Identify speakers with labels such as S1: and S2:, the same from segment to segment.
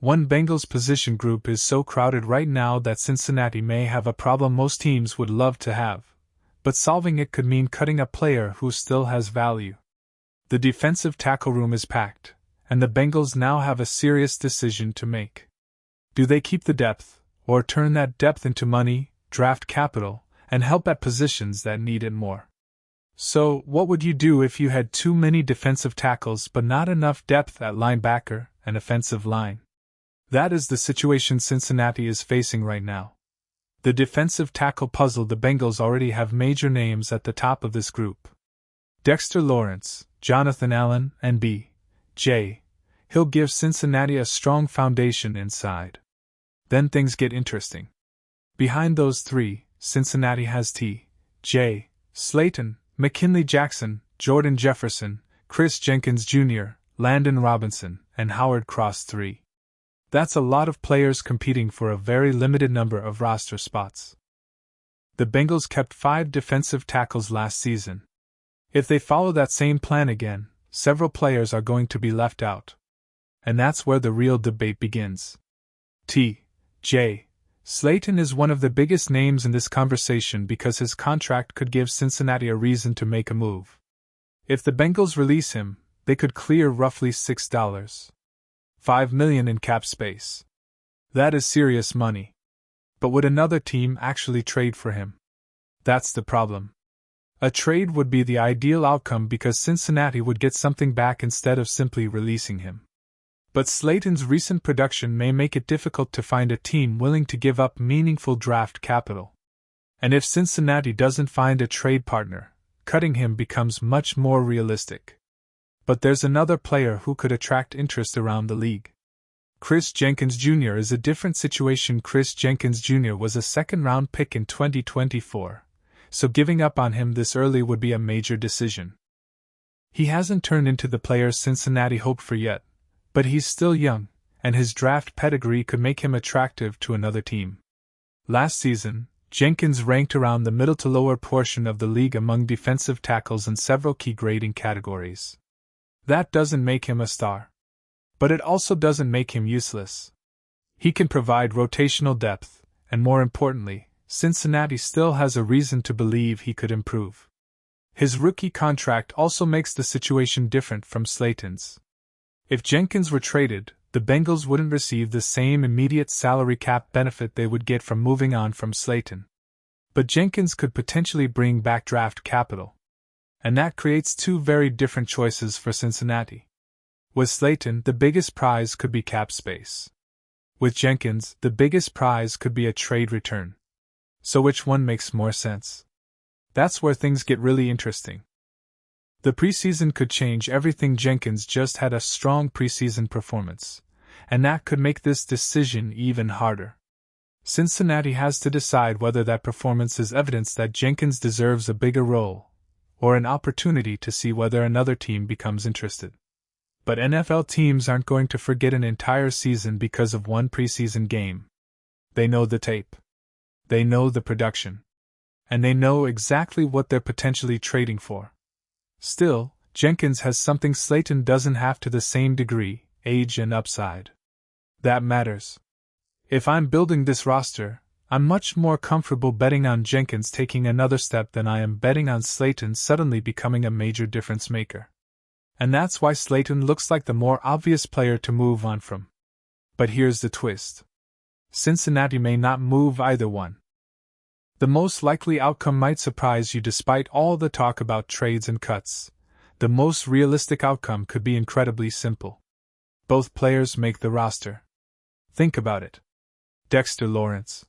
S1: One Bengals position group is so crowded right now that Cincinnati may have a problem most teams would love to have, but solving it could mean cutting a player who still has value. The defensive tackle room is packed, and the Bengals now have a serious decision to make. Do they keep the depth, or turn that depth into money, draft capital, and help at positions that need it more? So, what would you do if you had too many defensive tackles but not enough depth at linebacker and offensive line? That is the situation Cincinnati is facing right now. The defensive tackle puzzle. The Bengals already have major names at the top of this group: Dexter Lawrence, Jonathan Allen, and B.J. Hill give Cincinnati a strong foundation inside. Then things get interesting. Behind those three, Cincinnati has T.J. Sllayton, McKinley Jackson, Jordan Jefferson, Chris Jenkins Jr., Landon Robinson, and Howard Cross III. That's a lot of players competing for a very limited number of roster spots. The Bengals kept 5 defensive tackles last season. If they follow that same plan again, several players are going to be left out. And that's where the real debate begins. T.J. Sllayton is one of the biggest names in this conversation because his contract could give Cincinnati a reason to make a move. If the Bengals release him, they could clear roughly $6.5 million in cap space. That is serious money. But would another team actually trade for him? That's the problem. A trade would be the ideal outcome because Cincinnati would get something back instead of simply releasing him. But Slayton's recent production may make it difficult to find a team willing to give up meaningful draft capital. And if Cincinnati doesn't find a trade partner, cutting him becomes much more realistic. But there's another player who could attract interest around the league. Chris Jenkins Jr. is a different situation. Chris Jenkins Jr. was a second-round pick in 2024, so giving up on him this early would be a major decision. He hasn't turned into the player Cincinnati hoped for yet, but he's still young, and his draft pedigree could make him attractive to another team. Last season, Jenkins ranked around the middle to lower portion of the league among defensive tackles in several key grading categories. That doesn't make him a star. But it also doesn't make him useless. He can provide rotational depth, and more importantly, Cincinnati still has a reason to believe he could improve. His rookie contract also makes the situation different from Slayton's. If Jenkins were traded, the Bengals wouldn't receive the same immediate salary cap benefit they would get from moving on from Sllayton. But Jenkins could potentially bring back draft capital. And that creates two very different choices for Cincinnati. With Sllayton, the biggest prize could be cap space. With Jenkins, the biggest prize could be a trade return. So which one makes more sense? That's where things get really interesting. The preseason could change everything. Jenkins just had a strong preseason performance, and that could make this decision even harder. Cincinnati has to decide whether that performance is evidence that Jenkins deserves a bigger role, or an opportunity to see whether another team becomes interested. But NFL teams aren't going to forget an entire season because of one preseason game. They know the tape. They know the production. And they know exactly what they're potentially trading for. Still, Jenkins has something Sllayton doesn't have to the same degree: age and upside. That matters. If I'm building this roster, I'm much more comfortable betting on Jenkins taking another step than I am betting on Sllayton suddenly becoming a major difference maker. And that's why Sllayton looks like the more obvious player to move on from. But here's the twist. Cincinnati may not move either one. The most likely outcome might surprise you. Despite all the talk about trades and cuts, the most realistic outcome could be incredibly simple. Both players make the roster. Think about it. Dexter Lawrence,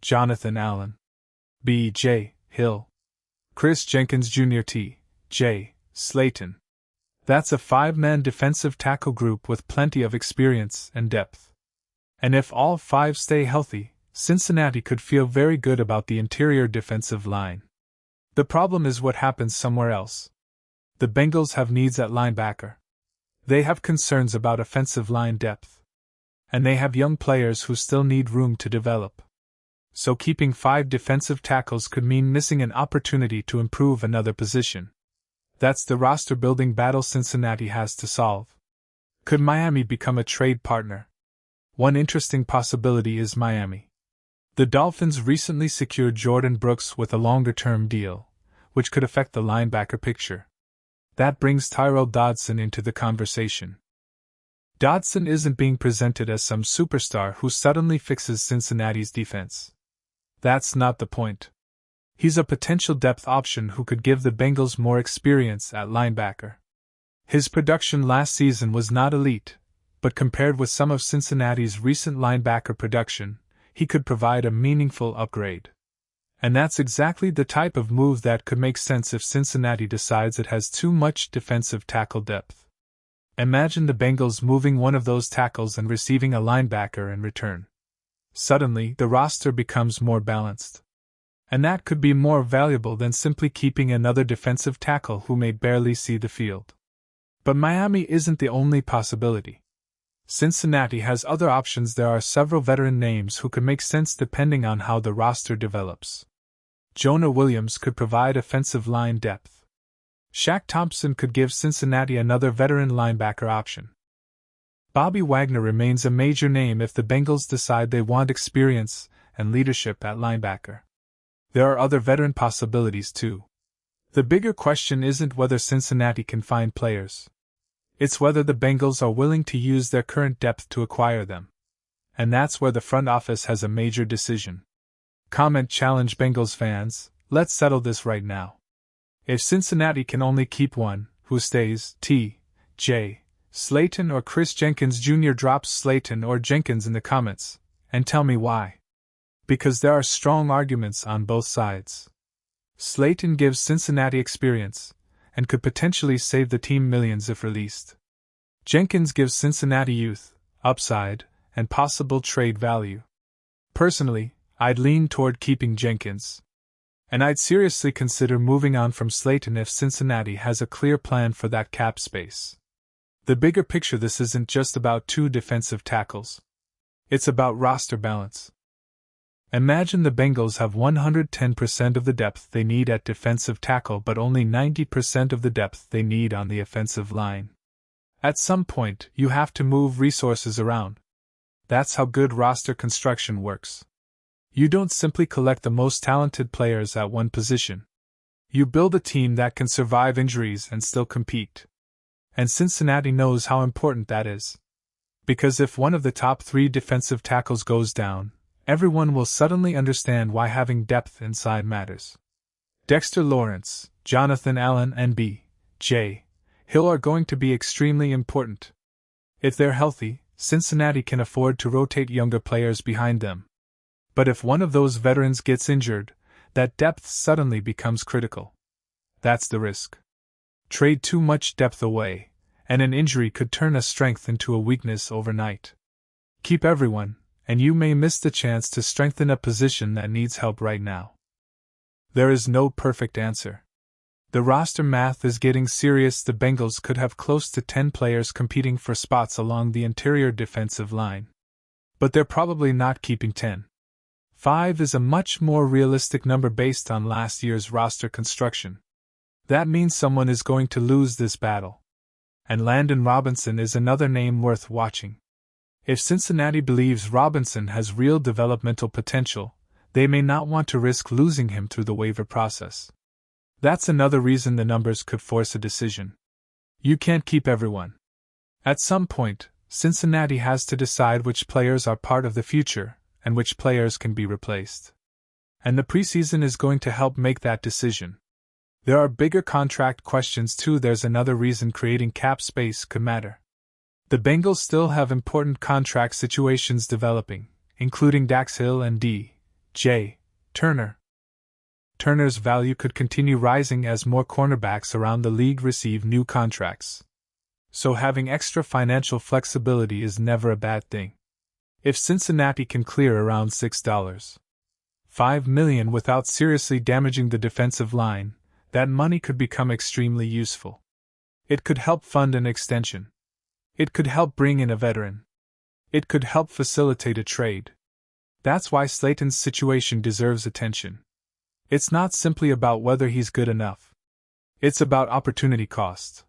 S1: Jonathan Allen, B.J. Hill, Chris Jenkins Jr. T.J. Sllayton. That's a 5-man defensive tackle group with plenty of experience and depth. And if all 5 stay healthy, Cincinnati could feel very good about the interior defensive line. The problem is what happens somewhere else. The Bengals have needs at linebacker. They have concerns about offensive line depth. And they have young players who still need room to develop. So keeping 5 defensive tackles could mean missing an opportunity to improve another position. That's the roster-building battle Cincinnati has to solve. Could Miami become a trade partner? One interesting possibility is Miami. The Dolphins recently secured Jordan Brooks with a longer-term deal, which could affect the linebacker picture. That brings Tyrel Dodson into the conversation. Dodson isn't being presented as some superstar who suddenly fixes Cincinnati's defense. That's not the point. He's a potential depth option who could give the Bengals more experience at linebacker. His production last season was not elite, but compared with some of Cincinnati's recent linebacker production, he could provide a meaningful upgrade. And that's exactly the type of move that could make sense if Cincinnati decides it has too much defensive tackle depth. Imagine the Bengals moving one of those tackles and receiving a linebacker in return. Suddenly, the roster becomes more balanced. And that could be more valuable than simply keeping another defensive tackle who may barely see the field. But Miami isn't the only possibility. Cincinnati has other options. There are several veteran names who could make sense depending on how the roster develops. Jonah Williams could provide offensive line depth. Shaq Thompson could give Cincinnati another veteran linebacker option. Bobby Wagner remains a major name if the Bengals decide they want experience and leadership at linebacker. There are other veteran possibilities too. The bigger question isn't whether Cincinnati can find players. It's whether the Bengals are willing to use their current depth to acquire them. And that's where the front office has a major decision. Comment challenge Bengals fans, let's settle this right now. If Cincinnati can only keep one, who stays? T.J. Sllayton or Chris Jenkins Jr.? Drop Sllayton or Jenkins in the comments, and tell me why. Because there are strong arguments on both sides. Sllayton gives Cincinnati experience, and could potentially save the team millions if released. Jenkins gives Cincinnati youth, upside, and possible trade value. Personally, I'd lean toward keeping Jenkins. And I'd seriously consider moving on from Sllayton if Cincinnati has a clear plan for that cap space. The bigger picture: this isn't just about two defensive tackles. It's about roster balance. Imagine the Bengals have 110% of the depth they need at defensive tackle but only 90% of the depth they need on the offensive line. At some point, you have to move resources around. That's how good roster construction works. You don't simply collect the most talented players at one position. You build a team that can survive injuries and still compete. And Cincinnati knows how important that is. Because if one of the top 3 defensive tackles goes down, everyone will suddenly understand why having depth inside matters. Dexter Lawrence, Jonathan Allen, and B.J. Hill are going to be extremely important. If they're healthy, Cincinnati can afford to rotate younger players behind them. But if one of those veterans gets injured, that depth suddenly becomes critical. That's the risk. Trade too much depth away, and an injury could turn a strength into a weakness overnight. Keep everyone, and you may miss the chance to strengthen a position that needs help right now. There is no perfect answer. The roster math is getting serious. The Bengals could have close to 10 players competing for spots along the interior defensive line. But they're probably not keeping 10. 5 is a much more realistic number based on last year's roster construction. That means someone is going to lose this battle. And Landon Robinson is another name worth watching. If Cincinnati believes Robinson has real developmental potential, they may not want to risk losing him through the waiver process. That's another reason the numbers could force a decision. You can't keep everyone. At some point, Cincinnati has to decide which players are part of the future, and which players can be replaced. And the preseason is going to help make that decision. There are bigger contract questions too. There's another reason creating cap space could matter. The Bengals still have important contract situations developing, including Dax Hill and D.J. Turner. Turner's value could continue rising as more cornerbacks around the league receive new contracts. So having extra financial flexibility is never a bad thing. If Cincinnati can clear around $6.5 million without seriously damaging the defensive line, that money could become extremely useful. It could help fund an extension. It could help bring in a veteran. It could help facilitate a trade. That's why Sllayton's situation deserves attention. It's not simply about whether he's good enough. It's about opportunity cost.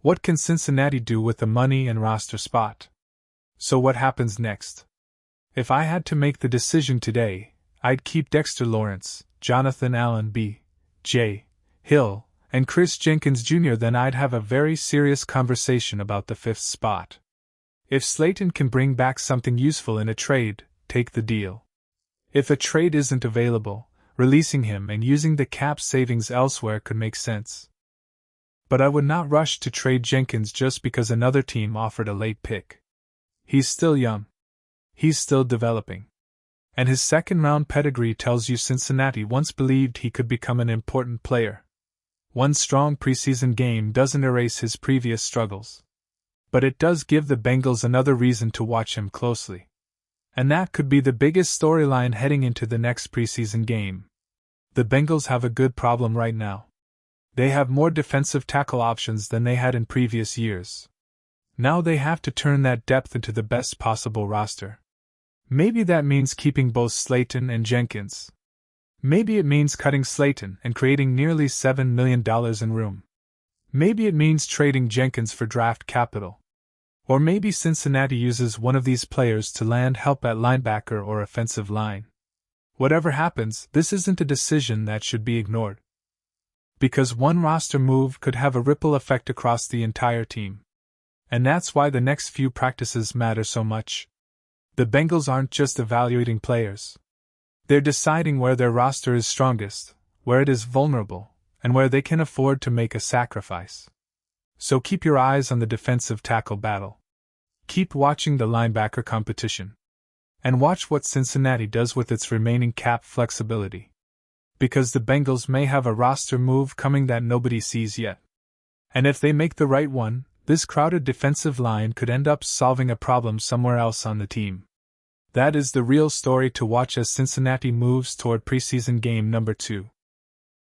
S1: What can Cincinnati do with the money and roster spot? So what happens next? If I had to make the decision today, I'd keep Dexter Lawrence, Jonathan Allen B. J. Hill, and Chris Jenkins Jr. Then I'd have a very serious conversation about the 5th spot. If Sllayton can bring back something useful in a trade, take the deal. If a trade isn't available, releasing him and using the cap savings elsewhere could make sense. But I would not rush to trade Jenkins just because another team offered a late pick. He's still young. He's still developing. And his second-round pedigree tells you Cincinnati once believed he could become an important player. One strong preseason game doesn't erase his previous struggles. But it does give the Bengals another reason to watch him closely. And that could be the biggest storyline heading into the next preseason game. The Bengals have a good problem right now. They have more defensive tackle options than they had in previous years. Now they have to turn that depth into the best possible roster. Maybe that means keeping both Sllayton and Jenkins. Maybe it means cutting Sllayton and creating nearly $7 million in room. Maybe it means trading Jenkins for draft capital. Or maybe Cincinnati uses one of these players to land help at linebacker or offensive line. Whatever happens, this isn't a decision that should be ignored. Because one roster move could have a ripple effect across the entire team. And that's why the next few practices matter so much. The Bengals aren't just evaluating players. They're deciding where their roster is strongest, where it is vulnerable, and where they can afford to make a sacrifice. So keep your eyes on the defensive tackle battle. Keep watching the linebacker competition. And watch what Cincinnati does with its remaining cap flexibility. Because the Bengals may have a roster move coming that nobody sees yet. And if they make the right one, this crowded defensive line could end up solving a problem somewhere else on the team. That is the real story to watch as Cincinnati moves toward preseason game number 2.